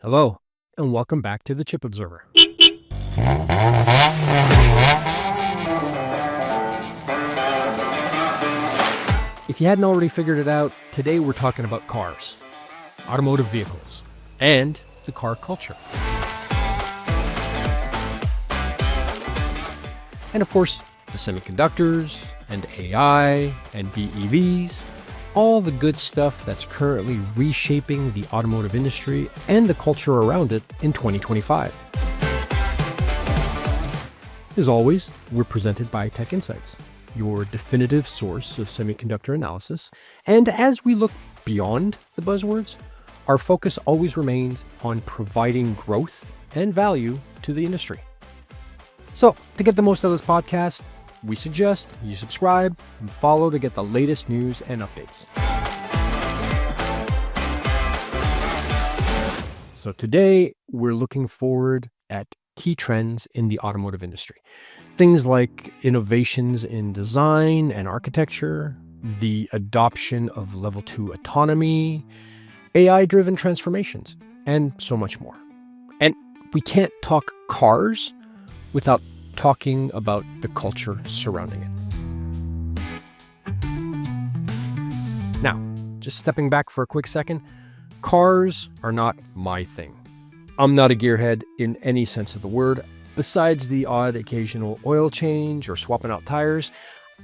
Hello, and welcome back to the Chip Observer. If you hadn't already figured it out, today we're talking about cars, automotive vehicles, and the car culture. And of course, the semiconductors, and AI, and BEVs, all the good stuff that's currently reshaping the automotive industry and the culture around it in 2025. As always, we're presented by TechInsights, your definitive source of semiconductor analysis. And as we look beyond the buzzwords, our focus always remains on providing growth and value to the industry. So, to get the most out of this podcast, we suggest you subscribe and follow to get the latest news and updates. So today, we're looking forward at key trends in the automotive industry. Things like innovations in design and architecture, the adoption of level 2 autonomy, AI-driven transformations, and so much more. And we can't talk cars without talking about the culture surrounding it. Now, just stepping back for a quick second, cars are not my thing. I'm not a gearhead in any sense of the word. Besides the odd occasional oil change or swapping out tires,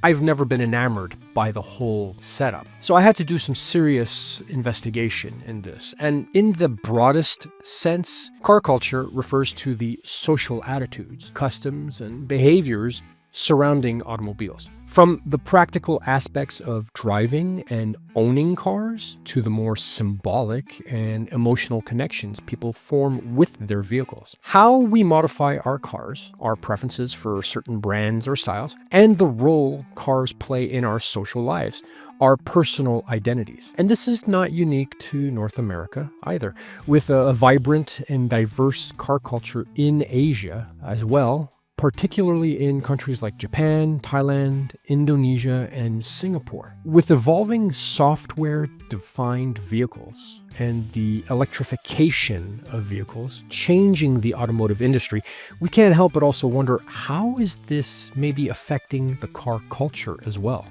I've never been enamored by the whole setup. So I had to do some serious investigation in this. And in the broadest sense, car culture refers to the social attitudes, customs, and behaviors surrounding automobiles. From the practical aspects of driving and owning cars to the more symbolic and emotional connections people form with their vehicles. How we modify our cars, our preferences for certain brands or styles, and the role cars play in our social lives, our personal identities. And this is not unique to North America either, with a vibrant and diverse car culture in Asia as well, particularly in countries like Japan, Thailand, Indonesia, and Singapore. With evolving software-defined vehicles and the electrification of vehicles changing the automotive industry, we can't help but also wonder, how is this maybe affecting the car culture as well?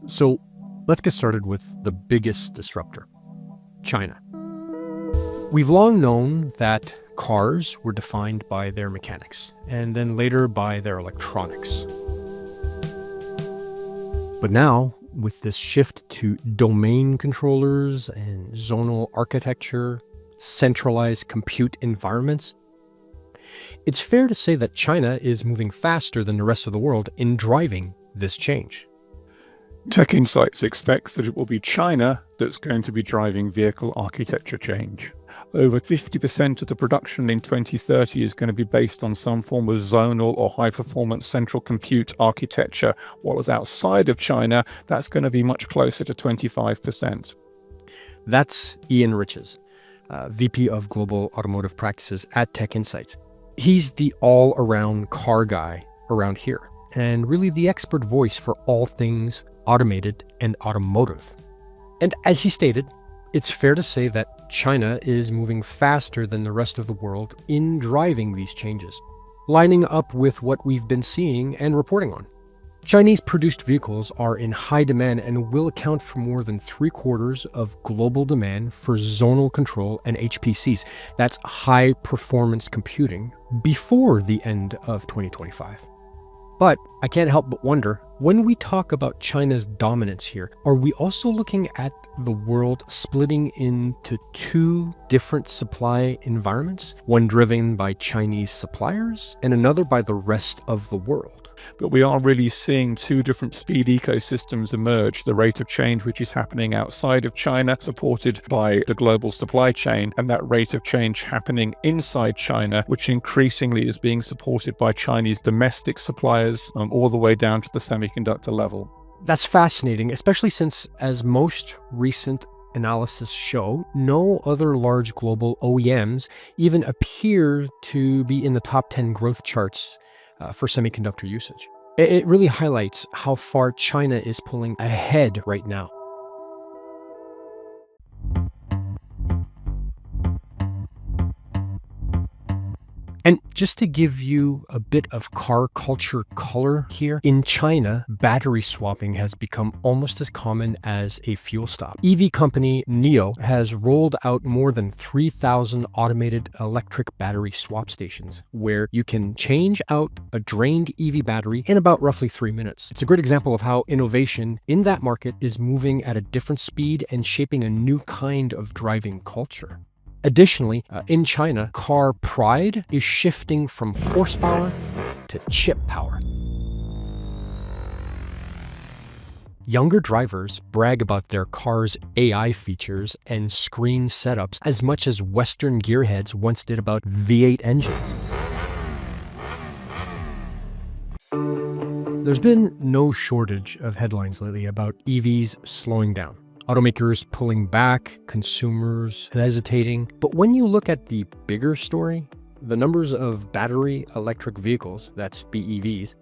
So let's get started with the biggest disruptor, China. We've long known that cars were defined by their mechanics, and then later by their electronics. But now, with this shift to domain controllers and zonal architecture, centralized compute environments, it's fair to say that China is moving faster than the rest of the world in driving this change. TechInsights expects that it will be China that's going to be driving vehicle architecture change. Over 50% of the production in 2030 is going to be based on some form of zonal or high-performance central compute architecture, while outside of China, that's going to be much closer to 25%. That's Ian Riches, VP of Global Automotive Practices at TechInsights. He's the all-around car guy around here, and really the expert voice for all things automated and automotive. And as he stated, it's fair to say that China is moving faster than the rest of the world in driving these changes, lining up with what we've been seeing and reporting on. Chinese-produced vehicles are in high demand and will account for more than 3/4 of global demand for zonal control and HPCs, that's high-performance computing, before the end of 2025. But I can't help but wonder, when we talk about China's dominance here, are we also looking at the world splitting into two different supply environments? One driven by Chinese suppliers and another by the rest of the world. But we are really seeing two different speed ecosystems emerge. The rate of change which is happening outside of China, supported by the global supply chain, and that rate of change happening inside China, which increasingly is being supported by Chinese domestic suppliers all the way down to the semiconductor level. That's fascinating, especially since, as most recent analysis show, no other large global OEMs even appear to be in the top 10 growth charts for semiconductor usage. It really highlights how far China is pulling ahead right now. And just to give you a bit of car culture color here, in China, battery swapping has become almost as common as a fuel stop. EV company NIO has rolled out more than 3,000 automated electric battery swap stations, where you can change out a drained EV battery in about roughly 3 minutes. It's a great example of how innovation in that market is moving at a different speed and shaping a new kind of driving culture. Additionally, in China, car pride is shifting from horsepower to chip power. Younger drivers brag about their car's AI features and screen setups as much as Western gearheads once did about V8 engines. There's been no shortage of headlines lately about EVs slowing down. Automakers pulling back, consumers hesitating. But when you look at the bigger story, the numbers of battery electric vehicles, that's BEVs,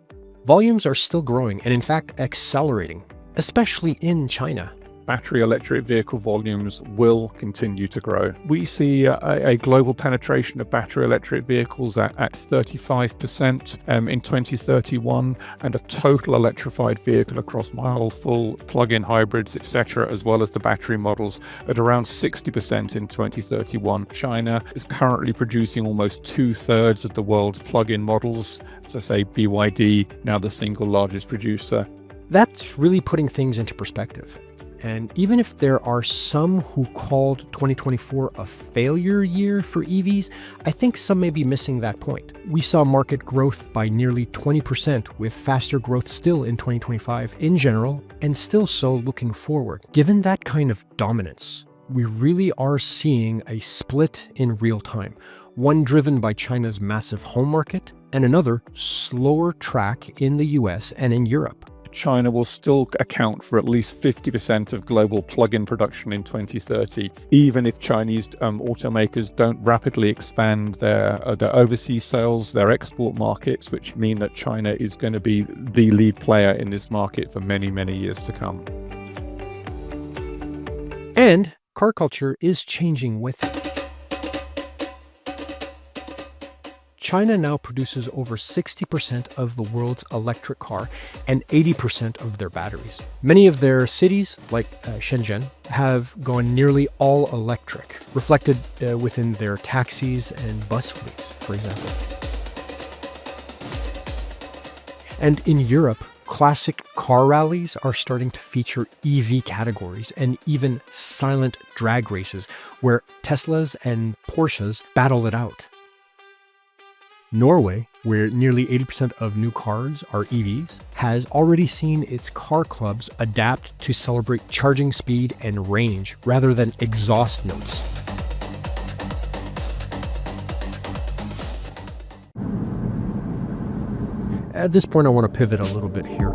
volumes are still growing and in fact accelerating, especially in China. Battery electric vehicle volumes will continue to grow. We see a global penetration of battery electric vehicles at 35% in 2031, and a total electrified vehicle across mild, full, plug-in hybrids, etc., as well as the battery models at around 60% in 2031. China is currently producing almost 2/3 of the world's plug-in models. As I say, BYD, now the single largest producer. That's really putting things into perspective. And even if there are some who called 2024 a failure year for EVs, I think some may be missing that point. We saw market growth by nearly 20%, with faster growth still in 2025 in general, and still so looking forward. Given that kind of dominance, we really are seeing a split in real time, one driven by China's massive home market, and another slower track in the US and in Europe. China will still account for at least 50% of global plug-in production in 2030, even if Chinese automakers don't rapidly expand their overseas sales, their export markets, which mean that China is going to be the lead player in this market for many, many years to come. And car culture is changing with it. China now produces over 60% of the world's electric car and 80% of their batteries. Many of their cities, like Shenzhen, have gone nearly all electric, reflected within their taxis and bus fleets, for example. And in Europe, classic car rallies are starting to feature EV categories and even silent drag races where Teslas and Porsches battle it out. Norway, where nearly 80% of new cars are EVs, has already seen its car clubs adapt to celebrate charging speed and range rather than exhaust notes. At this point, I want to pivot a little bit here.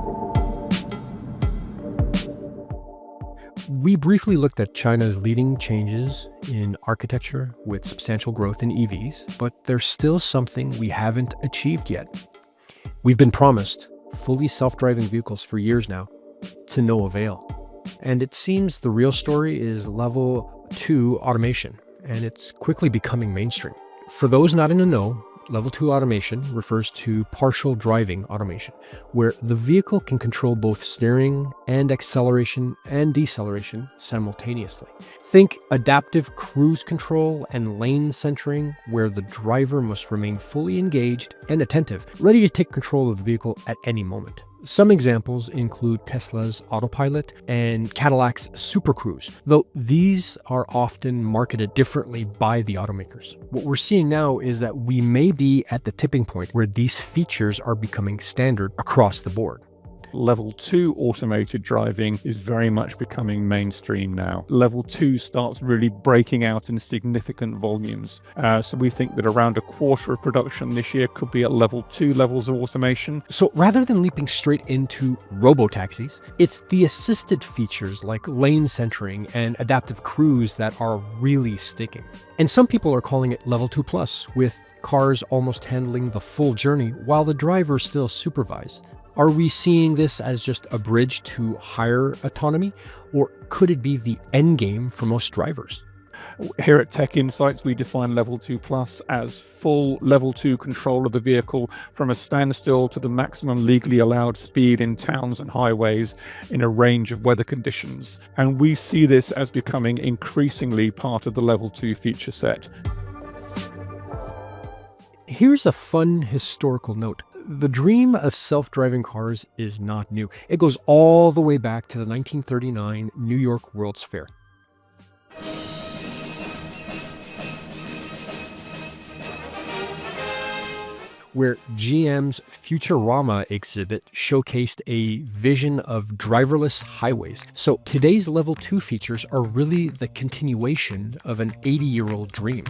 We briefly looked at China's leading changes in architecture with substantial growth in EVs, but there's still something we haven't achieved yet. We've been promised fully self-driving vehicles for years now, to no avail. And it seems the real story is level 2 automation, and it's quickly becoming mainstream. For those not in the know, Level 2 automation refers to partial driving automation, where the vehicle can control both steering and acceleration and deceleration simultaneously. Think adaptive cruise control and lane centering, where the driver must remain fully engaged and attentive, ready to take control of the vehicle at any moment. Some examples include Tesla's Autopilot and Cadillac's Super Cruise, though these are often marketed differently by the automakers. What we're seeing now is that we may be at the tipping point where these features are becoming standard across the board. Level 2 automated driving is very much becoming mainstream now. Level 2 starts really breaking out in significant volumes. So we think that around a quarter of production this year could be at level 2 levels of automation. So rather than leaping straight into robo-taxis, it's the assisted features like lane centering and adaptive cruise that are really sticking. And some people are calling it level 2 plus, with cars almost handling the full journey while the driver still supervised. Are we seeing this as just a bridge to higher autonomy, or could it be the end game for most drivers? Here at TechInsights, we define Level 2 Plus as full Level 2 control of the vehicle from a standstill to the maximum legally allowed speed in towns and highways in a range of weather conditions. And we see this as becoming increasingly part of the Level 2 feature set. Here's a fun historical note. The dream of self-driving cars is not new. It goes all the way back to the 1939 New York World's Fair. Where GM's Futurama exhibit showcased a vision of driverless highways. So today's Level 2 features are really the continuation of an 80-year-old dream.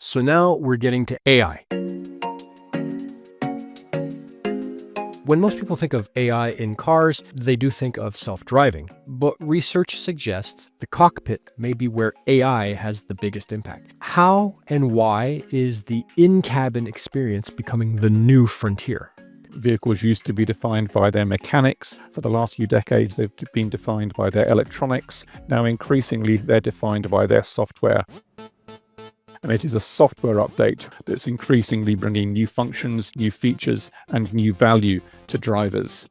So now we're getting to AI. When most people think of AI in cars, they do think of self-driving. But research suggests the cockpit may be where AI has the biggest impact. How and why is the in-cabin experience becoming the new frontier? Vehicles used to be defined by their mechanics. For the last few decades, they've been defined by their electronics. Now, increasingly, they're defined by their software. And it is a software update that's increasingly bringing new functions, new features, and new value to drivers.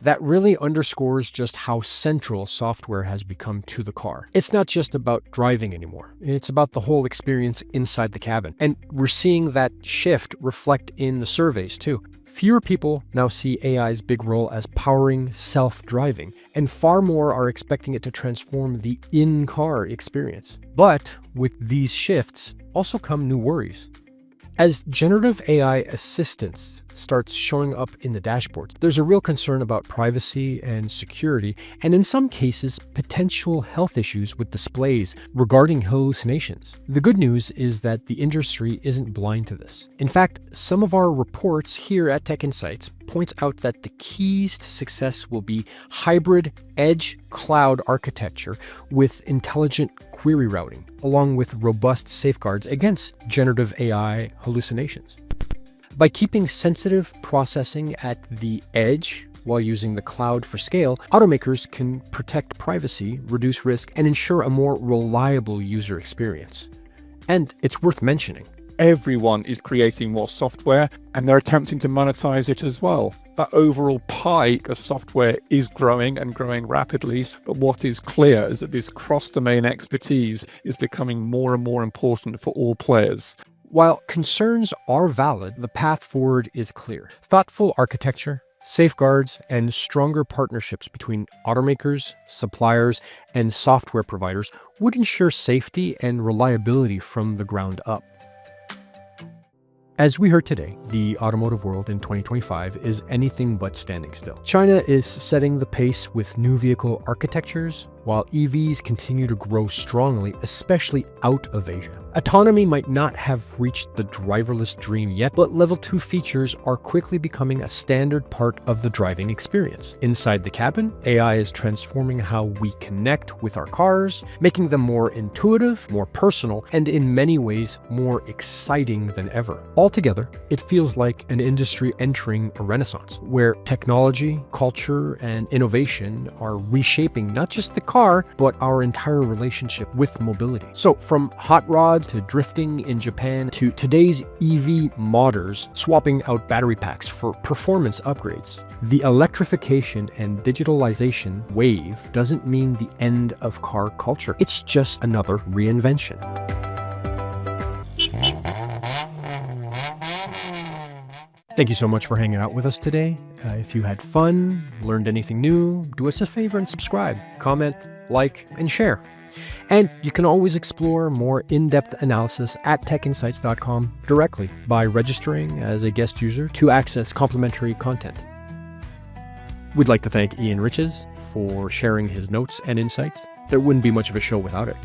That really underscores just how central software has become to the car. It's not just about driving anymore. It's about the whole experience inside the cabin. And we're seeing that shift reflect in the surveys too. Fewer people now see AI's big role as powering self-driving, and far more are expecting it to transform the in-car experience. But with these shifts also come new worries. As generative AI assistance starts showing up in the dashboards, there's a real concern about privacy and security, and in some cases, potential health issues with displays regarding hallucinations. The good news is that the industry isn't blind to this. In fact, some of our reports here at TechInsights points out that the keys to success will be hybrid edge cloud architecture with intelligent query routing, along with robust safeguards against generative AI hallucinations. By keeping sensitive processing at the edge while using the cloud for scale, automakers can protect privacy, reduce risk, and ensure a more reliable user experience. And it's worth mentioning, Everyone is creating more software, and they're attempting to monetize it as well. That overall pie of software is growing and growing rapidly, but what is clear is that this cross-domain expertise is becoming more and more important for all players. While concerns are valid, the path forward is clear. Thoughtful architecture, safeguards, and stronger partnerships between automakers, suppliers, and software providers would ensure safety and reliability from the ground up. As we heard today, the automotive world in 2025 is anything but standing still. China is setting the pace with new vehicle architectures, while EVs continue to grow strongly, especially out of Asia. Autonomy might not have reached the driverless dream yet, but Level 2 features are quickly becoming a standard part of the driving experience. Inside the cabin, AI is transforming how we connect with our cars, making them more intuitive, more personal, and in many ways more exciting than ever. Altogether, it feels like an industry entering a renaissance, where technology, culture, and innovation are reshaping not just the car, but our entire relationship with mobility. So from hot rods to drifting in Japan to today's EV modders swapping out battery packs for performance upgrades, the electrification and digitalization wave doesn't mean the end of car culture. It's just another reinvention. Thank you so much for hanging out with us today. If you had fun, learned anything new, do us a favor and subscribe, comment, like, and share. And you can always explore more in-depth analysis at TechInsights.com directly by registering as a guest user to access complimentary content. We'd like to thank Ian Riches for sharing his notes and insights. There wouldn't be much of a show without it.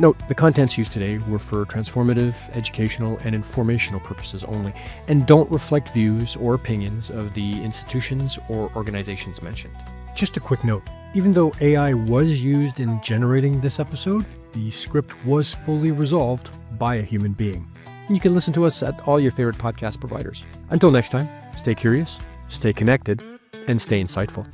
Note, the contents used today were for transformative, educational, and informational purposes only, and don't reflect views or opinions of the institutions or organizations mentioned. Just a quick note, even though AI was used in generating this episode, the script was fully resolved by a human being. And you can listen to us at all your favorite podcast providers. Until next time, stay curious, stay connected, and stay insightful.